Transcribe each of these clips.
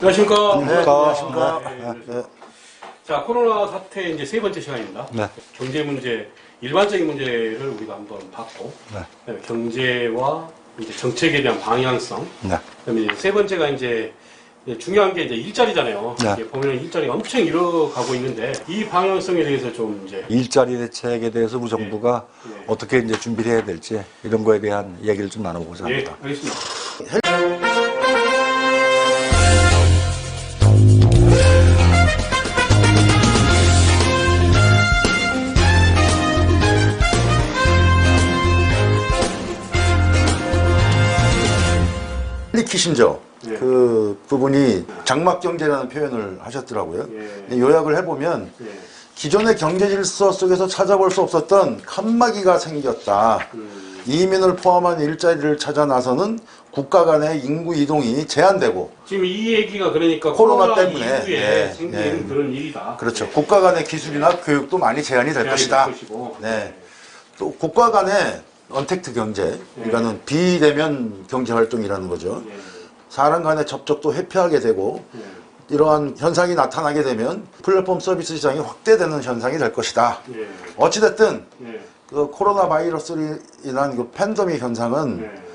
안녕하십니까. 안녕하십니까. 네. 자, 코로나 사태 이제 세 번째 시간입니다. 네. 경제 문제, 일반적인 문제를 우리가 한번 봤고, 네. 그다음에 경제와 이제 정책에 대한 방향성, 네. 그다음에 이제 세 번째가 이제 중요한 게 이제 일자리잖아요. 네. 이게 보면 일자리가 엄청 잃어가고 있는데 이 방향성에 대해서 좀 이제 일자리 대책에 대해서 우리 정부가 네. 어떻게 이제 준비를 해야 될지 이런 거에 대한 얘기를 좀 나눠보고자 네, 합니다. 알겠습니다. 헨리 키신저 예. 그 부분이 장막경제라는 표현을 하셨더라고요. 예. 요약을 해보면 예. 기존의 경제 질서 속에서 찾아볼 수 없었던 칸막이가 생겼다. 이민을 포함한 일자리를 찾아 나서는 국가 간의 인구 이동이 제한되고, 지금 이 얘기가 그러니까 코로나 코로나 때문에, 이후에 예, 생기는 예. 그런 일이다. 그렇죠. 예. 국가 간의 기술이나 교육도 많이 제한이 될 제한이 것이다. 될 것이고. 네. 또 국가 간의 언택트 경제, 그러니까는 비대면 경제 활동이라는 거죠. 예. 사람 간의 접촉도 회피하게 되고, 예. 이러한 현상이 나타나게 되면 플랫폼 서비스 시장이 확대되는 현상이 될 것이다. 예. 어찌됐든 예. 그 코로나 바이러스로 인한 그 팬데믹 현상은 예.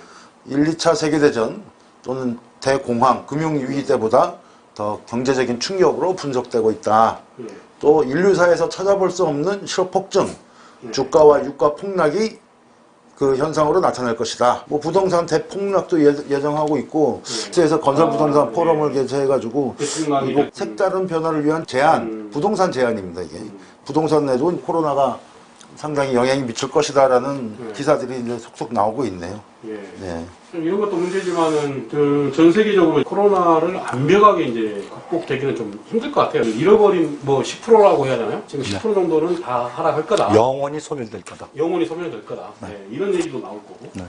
1, 2차 세계대전 또는 대공황, 금융위기 때보다 더 경제적인 충격으로 분석되고 있다. 예. 또 인류사에서 찾아볼 수 없는 실업 폭증, 주가와 유가 폭락이 그 현상으로 나타날 것이다. 뭐 부동산 대폭락도 예정하고 있고, 그래서 건설 부동산 포럼을 개최해가지고 이거 색다른 변화를 위한 제안, 부동산 제안입니다. 이게 부동산에도 코로나가 상당히 영향이 미칠 것이다라는 기사들이 이제 속속 나오고 있네요. 예. 네. 좀 이런 것도 문제지만은 전 세계적으로 코로나를 완벽하게 이제 극복되기는 좀 힘들 것 같아요. 잃어버린 뭐 10%라고 해야 되나요? 지금 10% 정도는 다 하락할 거다. 영원히 소멸될 거다. 영원히 소멸될 거다. 네. 네, 이런 얘기도 나올 거고. 네.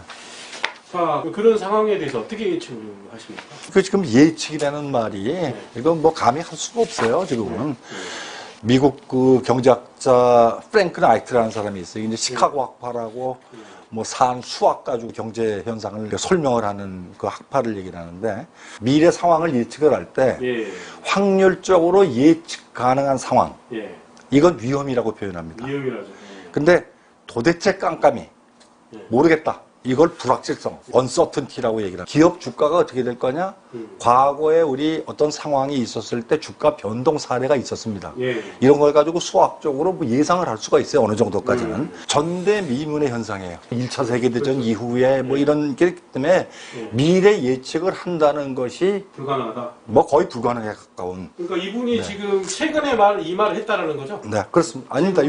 자, 그런 상황에 대해서 어떻게 예측을 하십니까? 그 지금 예측이라는 말이 이건 뭐 감히 할 수가 없어요. 지금은 미국 그 경제학자 프랭크 나이트라는 사람이 있어요. 이제 시카고 학파라고 뭐 수학 가지고 경제 현상을 설명을 하는 그 학파를 얘기를 하는데, 미래 상황을 예측을 할 때 예. 확률적으로 예측 가능한 상황, 예. 이건 위험이라고 표현합니다. 위험이라죠. 예. 근데 도대체 깜깜이 예. 모르겠다. 이걸 불확실성, uncertainty라고 얘기를 합니다. 기업 주가가 어떻게 될 거냐? 과거에 우리 어떤 상황이 있었을 때 주가 변동 사례가 있었습니다. 예. 이런 걸 가지고 수학적으로 뭐 예상을 할 수가 있어요. 어느 정도까지는. 전대미문의 현상이에요. 1차 세계대전 이후에 뭐 이런 게 있기 때문에 미래 예측을 한다는 것이 불가능하다. 뭐 거의 불가능에 가까운. 그러니까 이분이 네. 지금 최근에 이 말을 했다라는 거죠? 네, 그렇습니다. 아닙니다.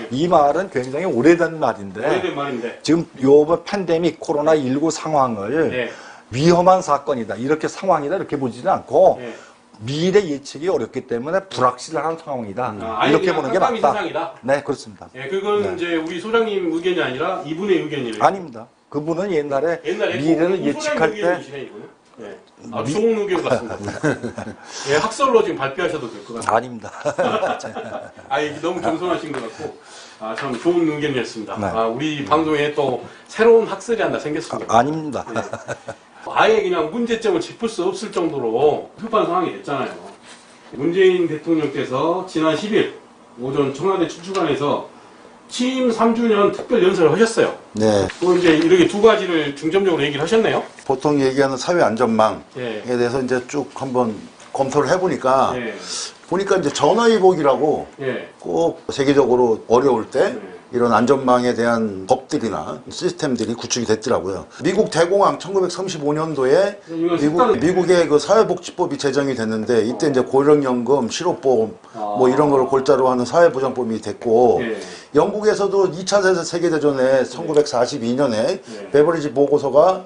이 말은 굉장히 오래된 말인데. 오래된 말인데. 지금 요번 팬데믹 코로나19 상황을 네. 위험한 사건이다, 이렇게 상황이다, 이렇게 보지는 않고 네. 미래 예측이 어렵기 때문에 불확실한 상황이다. 이렇게 보는 게 맞다. 세상이다. 네, 그렇습니다. 예, 그건 네. 이제 우리 소장님 의견이 아니라 이분의 의견이래요. 아닙니다. 그분은 옛날에 미래를 예측할 때 예. 아주 좋은 의견 같습니다. 예, 학설로 지금 발표하셔도 될 것 같아요. 아닙니다. 이게 너무 겸손하신 것 같고, 참 좋은 의견이었습니다. 네. 우리 방송에 또 새로운 학설이 하나 생겼습니다. 아닙니다. 예. 아예 그냥 문제점을 짚을 수 없을 정도로 급한 상황이 됐잖아요. 문재인 대통령께서 지난 10일 오전 청와대 출주관에서 취임 3주년 특별 연설을 하셨어요. 네. 또 이제 이렇게 두 가지를 중점적으로 얘기를 하셨네요. 보통 얘기하는 사회 안전망에 예. 대해서 이제 쭉 한번 검토를 해보니까, 예. 보니까 이제 전화위복이라고 예. 꼭 세계적으로 어려울 때 네. 이런 안전망에 대한 법들이나 시스템들이 구축이 됐더라고요. 미국 대공황 1935년도에 이건 색다르네. 미국의 그 사회복지법이 제정이 됐는데, 이때 이제 고령연금, 실업보험 뭐 이런 걸 골자로 하는 사회보장법이 됐고, 예. 영국에서도 2차 세계대전에 1942년에 네. 베버리지 보고서가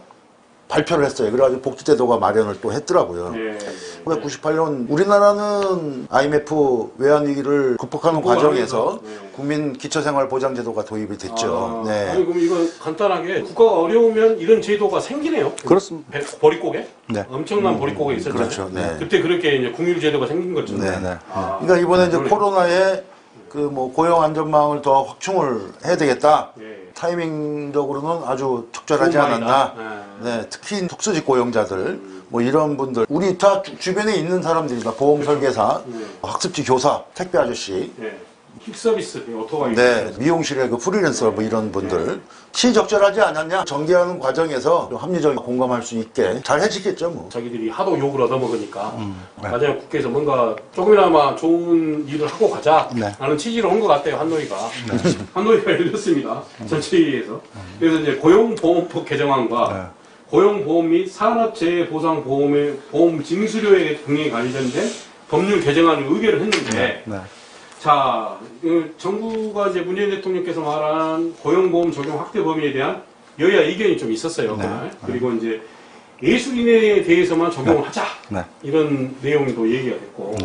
발표를 했어요. 그래가지고 복지제도가 마련을 또 했더라고요. 예. 1998년 우리나라는 IMF 외환위기를 극복하는 과정에서 네. 국민 기초생활보장제도가 도입이 됐죠. 네. 아니, 그럼 이거 간단하게 국가가 어려우면 이런 제도가 생기네요. 그렇습니다. 보릿고개? 네. 엄청난 보릿고개 있었잖아요. 그렇죠. 네. 그때 그렇게 이제 국유제도가 생긴 거죠. 네. 네. 그러니까 이번에 이제 코로나에 그 뭐 고용 안전망을 더 확충을 해야 되겠다. 예. 타이밍적으로는 아주 적절하지 좋은 않았나. 말이다. 네, 특히 특수직 고용자들, 뭐 이런 분들, 우리 다 주변에 있는 사람들이다. 보험 설계사, 학습지 교사, 택배 아저씨, 네. 킥 서비스, 오토바이. 네, 미용실의 그 프리랜서 뭐 이런 분들 시적절하지 않았냐? 전개하는 과정에서 좀 합리적인 공감할 수 있게 잘 해지겠죠, 뭐. 자기들이 하도 욕을 얻어먹으니까 나중에 국회에서 뭔가 조금이나마 좋은 일을 하고 가자 네. 라는 취지로 온 것 같아요, 한노이가. 한노이가 열렸습니다. 전체회의에서. 그래서 이제 고용보험법 개정안과 고용보험 및 산업재해보상보험의 보험 징수료의 등에 관련된 법률 개정안을 의결을 했는데 네. 자, 정부가 이제 문재인 대통령께서 말한 고용보험 적용 확대 범위에 대한 여야 의견이 좀 있었어요, 그날. 그리고 이제 예술인에 대해서만 적용을 하자. 네. 이런 내용도 얘기가 됐고.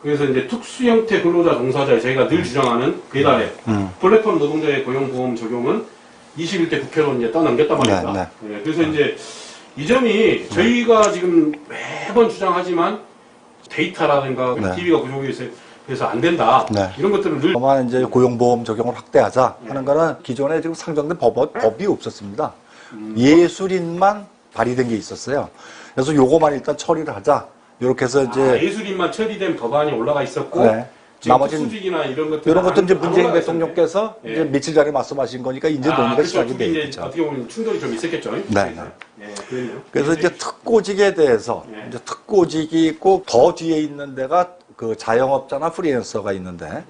그래서 이제 특수 형태 근로자 종사자에 저희가 늘 주장하는 배달의 플랫폼 노동자의 고용보험 적용은 21대 국회로 이제 떠넘겼단 말입니다. 네, 그래서 이제 이 점이 저희가 지금 매번 주장하지만 데이터라든가 TV가 부족해서 그래서 안 된다. 이런 것들을 늘. 다만 이제 고용보험 적용을 확대하자 하는 거는 기존에 지금 상정된 법이 없었습니다. 예술인만 발의된 게 있었어요. 그래서 요거만 일단 처리를 하자. 이렇게 해서 이제 예술인만 처리된 법안이 올라가 있었고 지금 나머지는 특수직이나 이런 것들 이런 것도 이제 문재인 대통령께서 네. 이제 며칠 전에 말씀하신 거니까 이제 논의가 그렇죠. 시작이 이제 되겠죠. 어떻게 보면 충돌이 좀 있었겠죠. 네. 그랬네요. 그래서 이제 특고직에 대해서 이제 특고직이 있고 더 뒤에 있는 데가 그 자영업자나 프리랜서가 있는데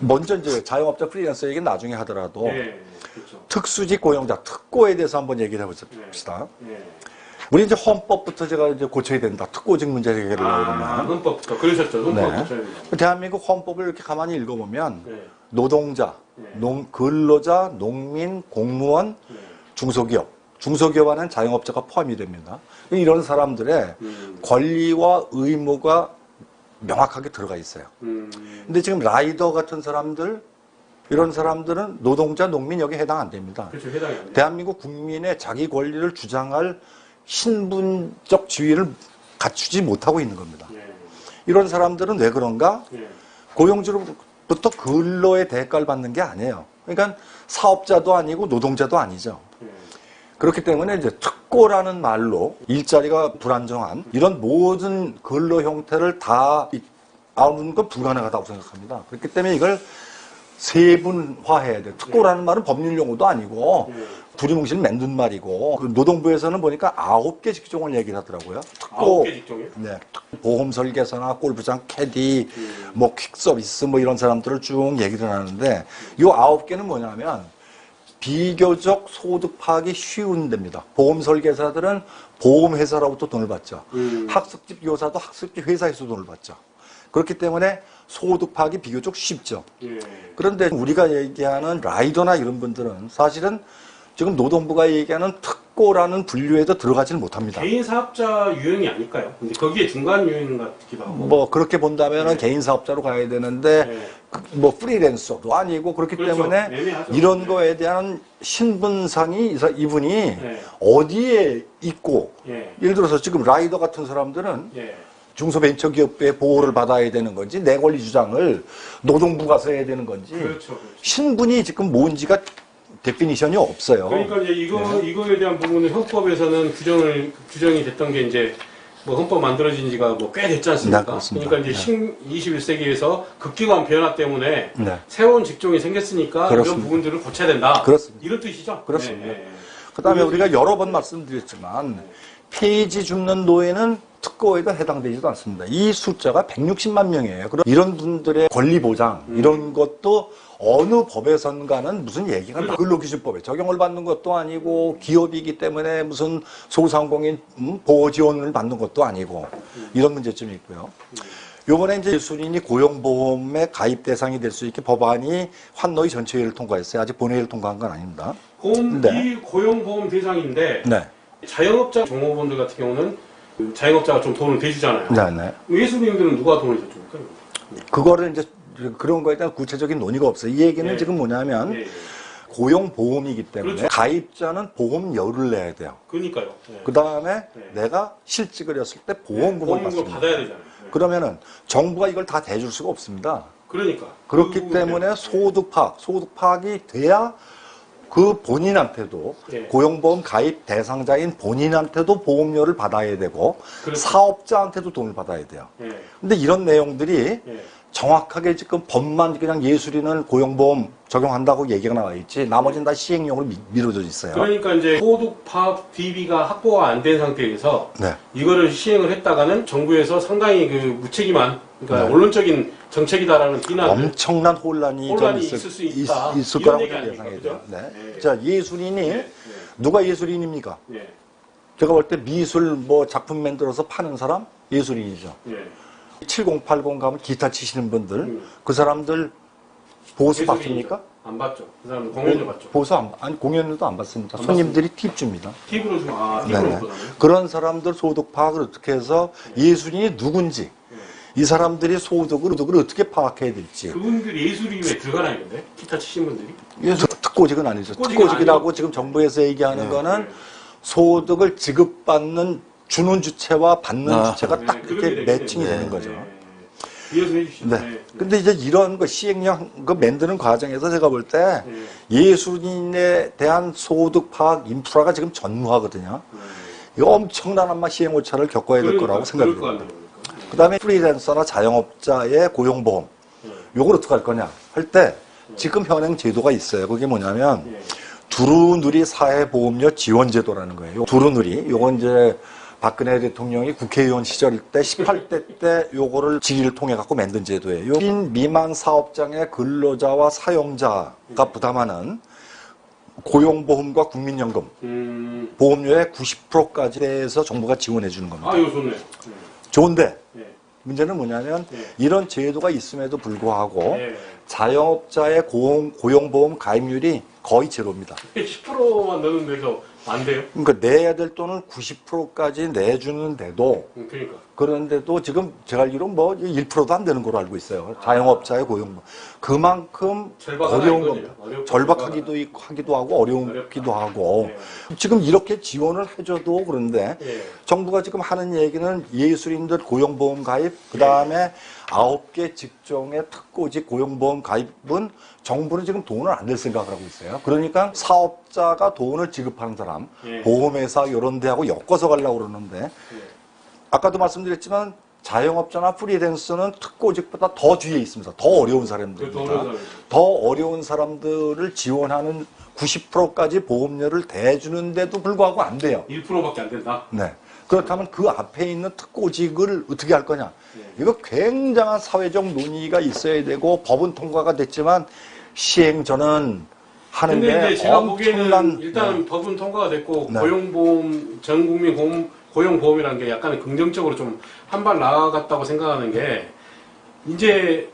먼저 이제 자영업자 프리랜서 얘기는 나중에 하더라도 그렇죠. 특수직 고용자 특고에 대해서 한번 얘기를 해봅시다. 우리 이제 헌법부터 제가 이제 고쳐야 된다. 특고직 문제 해결을 하려면. 헌법부터 그러셨죠. 헌법 고쳐야 된다. 대한민국 헌법을 이렇게 가만히 읽어보면 노동자, 근로자, 농민, 공무원, 중소기업. 중소기업에는 자영업자가 포함이 됩니다. 이런 사람들의 권리와 의무가 명확하게 들어가 있어요. 근데 지금 라이더 같은 사람들, 이런 사람들은 노동자, 농민 여기에 해당 안 됩니다. 그렇죠. 해당이 안 돼요. 대한민국 국민의 자기 권리를 주장할 신분적 지위를 갖추지 못하고 있는 겁니다. 이런 사람들은 왜 그런가? 고용주로부터 근로의 대가를 받는 게 아니에요. 그러니까 사업자도 아니고 노동자도 아니죠. 그렇기 때문에 이제 특고라는 말로 일자리가 불안정한 이런 모든 근로 형태를 다 아우는 건 불가능하다고 생각합니다. 그렇기 때문에 이걸 세분화해야 돼요. 특고라는 말은 법률 용어도 아니고 두리뭉실 만든 말이고 그 노동부에서는 보니까 9개 직종을 얘기를 하더라고요. 특고, 9개 직종이요? 네, 보험 설계사나 골프장 캐디, 뭐 퀵서비스 뭐 이런 사람들을 쭉 얘기를 하는데 이 9개는 뭐냐면 비교적 소득 파악이 쉬운 데입니다. 보험 설계사들은 보험회사로부터 돈을 받죠. 학습지 교사도 학습지 회사에서 돈을 받죠. 그렇기 때문에 소득 파악이 비교적 쉽죠. 그런데 우리가 얘기하는 라이더나 이런 분들은 사실은 지금 노동부가 얘기하는 특고라는 분류에도 들어가지는 못합니다. 개인 사업자 유형이 아닐까요? 근데 거기에 중간 유형 같기도 하고. 뭐 그렇게 본다면은 개인 사업자로 가야 되는데 뭐 프리랜서도 아니고 그렇기 그렇죠. 때문에 애매하죠. 이런 거에 대한 신분상이 이분이 어디에 있고 예를 들어서 지금 라이더 같은 사람들은 중소벤처기업의 보호를 받아야 되는 건지 내 권리 주장을 노동부가 써야 되는 건지 그렇죠. 신분이 지금 뭔지가 데피니션이 없어요. 그러니까 이제 이거에 대한 부분은 헌법에서는 규정이 됐던 게 이제 뭐 헌법 만들어진 지가 뭐 꽤 됐지 않습니까? 네, 그렇습니다. 그러니까 이제 21세기에서 급기관 변화 때문에 네. 새로운 직종이 생겼으니까 그렇습니다. 이런 부분들을 고쳐야 된다. 그렇습니다. 이런 뜻이죠? 그렇습니다. 그다음에 우리가 여러 번 말씀드렸지만 폐지 줍는 노예는 특고에도 해당되지도 않습니다. 이 숫자가 160만 명이에요. 그럼 이런 분들의 권리 보장 이런 것도 어느 법에선가는 무슨 얘기가 근로기준법에 적용을 받는 것도 아니고 기업이기 때문에 무슨 소상공인 보호 지원을 받는 것도 아니고 이런 문제점이 있고요. 요번에 이제 예술인이 고용보험의 가입 대상이 될 수 있게 법안이 환노위 전체회의를 통과했어요. 아직 본회의를 통과한 건 아닙니다. 이 고용보험 대상인데 자영업자 종업원들 같은 경우는 자영업자가 좀 돈을 대주잖아요. 예술인들은 누가 돈을 대줍니까? 그거를 이제 그런 거에 대한 구체적인 논의가 없어요. 이 얘기는 지금 뭐냐면 고용보험이기 때문에 그렇죠. 가입자는 보험료를 내야 돼요. 그러니까요. 그 다음에 내가 실직을 했을 때 보험금을 받습니다. 받아야 되잖아요. 그러면은 정부가 이걸 다 대줄 수가 없습니다. 그러니까. 그렇기 때문에 소득 파악이 돼야 그 본인한테도 예. 고용보험 가입 대상자인 본인한테도 보험료를 받아야 되고 그렇죠. 사업자한테도 돈을 받아야 돼요. 예. 근데 이런 내용들이 예. 정확하게 지금 법만 그냥 예술인은 고용보험 적용한다고 얘기가 나와 있지 나머지는 다 시행령으로 미뤄져 있어요. 그러니까 이제 소득 파악 DB가 확보가 안 된 상태에서 네. 이거를 시행을 했다가는 정부에서 상당히 그 무책임한 그러니까 네. 원론적인 정책이다라는 비난을 엄청난 혼란이 좀 있을 수 있다. 있을 이런 거라고 얘기 아닙니까? 예상해요. 그죠? 네. 네. 자, 예술인이 네. 누가 예술인입니까? 예. 제가 볼 때 미술 뭐 작품 만들어서 파는 사람 예술인이죠. 예. 7080 가면 기타 치시는 분들 음. 그 사람들 보수 예술인이죠. 받습니까? 안 받죠. 그 사람은 공연료 받죠. 보수 아니 공연료도 안 받습니다. 안 손님들이 팁 줍니다. 팁으로 좀 팁으로 네네. 먹거든요. 그런 사람들 소득 파악을 어떻게 해서 예술인이 누군지 이 사람들이 소득을 어떻게 파악해야 될지 그분들이 예술인에 들어가나 있는데 기타 치신 분들이 예술 특고직은 아니죠. 특고직은 특고직이라고 아니고. 지금 정부에서 얘기하는 거는 네. 소득을 지급받는 주는 주체와 받는 주체가 네, 딱 그렇게 이렇게 되기 매칭이 때문에. 되는 거죠. 네. 이해서 해주시죠. 네. 근데 이제 이런 거 시행령 그 만드는 과정에서 제가 볼 때 네. 예술인에 대한 소득 파악 인프라가 지금 전무하거든요. 이거 엄청난 아마 시행 오차를 겪어야 될 거라고 생각이 그럴 거 듭니다. 아니에요. 그 다음에 프리랜서나 자영업자의 고용보험 요걸 어떻게 할 거냐 할 때 지금 현행 제도가 있어요. 그게 뭐냐면 예. 두루누리 사회보험료 지원제도라는 거예요. 두루누리 요건 이제 박근혜 대통령이 국회의원 시절 때 18대 때 요거를 질의를 통해 갖고 만든 제도예요. 인 미만 사업장의 근로자와 사용자가 부담하는 고용보험과 국민연금 보험료의 90%까지 대해서 정부가 지원해 주는 겁니다. 아 이거 좋네요. 좋은데 예. 문제는 뭐냐면 예. 이런 제도가 있음에도 불구하고 예. 자영업자의 고용보험 가입률이 거의 제로입니다. 10%만 넣는데도 안 돼요? 그러니까 내야 될 돈을 90%까지 내주는데도 그러니까. 그런데도 지금 제가 알기로는 뭐 1%도 안 되는 걸로 알고 있어요. 자영업자의 고용보험. 그만큼 절박하다 어려운 이거네요. 겁니다. 어렵고 절박하기도 하고 어렵기도 어렵다. 하고 네. 지금 이렇게 지원을 해줘도 그런데 예. 정부가 지금 하는 얘기는 예술인들 고용보험 가입, 그 다음에 9개 직종의 특고직 고용보험 가입은 정부는 지금 돈을 안 낼 생각을 하고 있어요. 그러니까 사업자가 돈을 지급하는 사람, 예. 보험회사 이런 데하고 엮어서 가려고 그러는데 예. 아까도 말씀드렸지만 자영업자나 프리랜서는 특고직보다 더 뒤에 있습니다. 더 어려운 사람들입니다. 더 어려운 더 어려운 사람들을 지원하는 90%까지 보험료를 대주는데도 불구하고 안 돼요. 1%밖에 안 된다. 네. 그렇다면 그 앞에 있는 특고직을 어떻게 할 거냐? 네. 이거 굉장한 사회적 논의가 있어야 되고 법은 통과가 됐지만 시행 저는 하는데 근데 이제 제가 보기에는 엄청난 일단 법은 통과가 됐고 네. 고용보험 전국민 고용보험이라는 게 약간 긍정적으로 좀 한 발 나아갔다고 생각하는 게 이제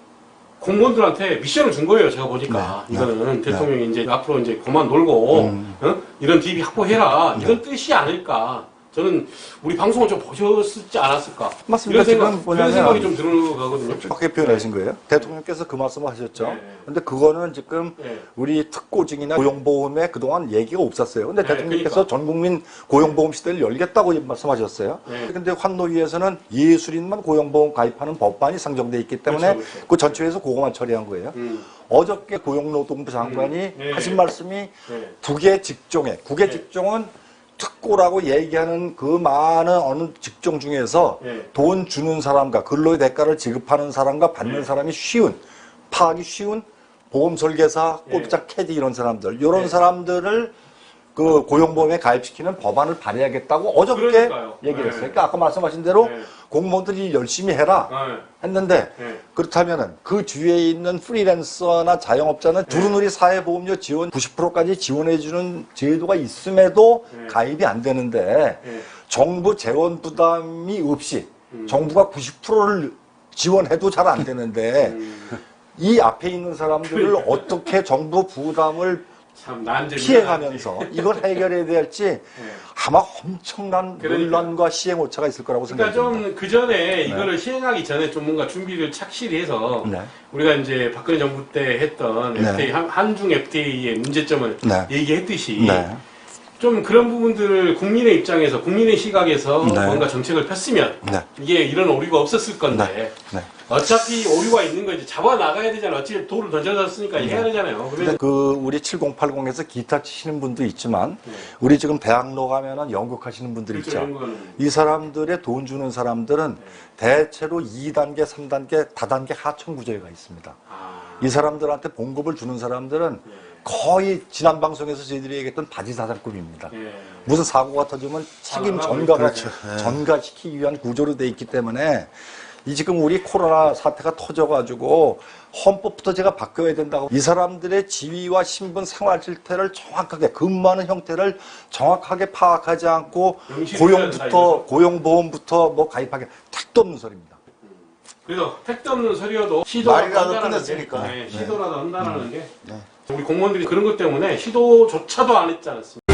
공무원들한테 미션을 준 거예요. 제가 보니까 네. 이거는 네. 대통령이 이제 앞으로 이제 그만 놀고 이런 DB 확보해라 이런 뜻이 아닐까. 저는 우리 방송을 좀 보셨지 않았을까. 맞습니다. 이런 생각, 지금 뭐냐면 그런 생각이 좀 들어가거든요. 정확하게 표현하신 거예요. 대통령께서 그 말씀을 하셨죠. 네. 근데 그거는 지금 네. 우리 특고직이나 고용보험에 그동안 얘기가 없었어요. 근데 네, 대통령께서 그러니까. 전 국민 고용보험 시대를 열겠다고 말씀하셨어요. 네. 근데 환노위에서는 예술인만 고용보험 가입하는 법안이 상정돼 있기 때문에 그렇죠, 그렇죠. 그 전체에서 그거만 처리한 거예요. 어저께 고용노동부 장관이 네. 하신 말씀이 네. 9개 직종에, 9개 네. 직종은 특고라고 얘기하는 그 많은 어느 직종 중에서 네. 돈 주는 사람과 근로의 대가를 지급하는 사람과 받는 네. 사람이 파악이 쉬운 보험 설계사, 네. 꼼짝 캐디 이런 사람들, 이런 네. 사람들을 그 고용보험에 가입시키는 법안을 발의하겠다고 어저께 그러니까요. 얘기를 네. 했어요. 그러니까 아까 말씀하신 대로 네. 공무원들이 열심히 해라 네. 했는데 네. 그렇다면은 그 뒤에 있는 프리랜서나 자영업자는 네. 두루누리 사회보험료 지원 90%까지 지원해주는 제도가 있음에도 네. 가입이 안 되는데 네. 정부 재원 부담이 없이 정부가 90%를 지원해도 잘 안 되는데 이 앞에 있는 사람들을 어떻게 정부 부담을 참 난쟁이 피해가면서 이걸 해결해야 될지 아마 엄청난 그러니까. 논란과 시행 오차가 있을 거라고 그러니까 생각합니다. 좀 그 전에 이거를 시행하기 전에 좀 뭔가 준비를 착실히 해서 네. 우리가 이제 박근혜 정부 때 했던 네. FTA 한중 FTA의 문제점을 네. 얘기했듯이 네. 좀 그런 부분들을 국민의 입장에서, 국민의 시각에서 네. 뭔가 정책을 폈으면 네. 이게 이런 오류가 없었을 건데 네. 어차피 오류가 있는 거 이제 잡아 나가야 되잖아요. 어차피 돌을 던져놨으니까 해야 되잖아요. 그러면 그 우리 7080에서 기타 치시는 분도 있지만 우리 지금 대학로 가면은 연극하시는 분들 그렇죠, 있죠. 연극하는 이 사람들의 돈 주는 사람들은 대체로 2단계, 3단계, 다단계 하청 구조가 있습니다. 이 사람들한테 봉급을 주는 사람들은 거의 지난 방송에서 저희들이 얘기했던 바지사장급입니다. 예. 무슨 사고가 터지면 책임 전가시키기 위한 구조로 돼 있기 때문에 이 지금 우리 코로나 사태가 터져가지고 헌법부터 제가 바뀌어야 된다고 이 사람들의 지위와 신분 생활 실태를 정확하게 근무하는 형태를 정확하게 파악하지 않고 고용보험부터 뭐 가입하게 택도 없는 소리입니다. 그래서 택도 없는 소리여도 시도라도 말이라도 한다는 끝냈으니까. 게, 시도라도 한다는 게 우리 공무원들이 그런 것 때문에 시도조차도 안 했지 않습니까?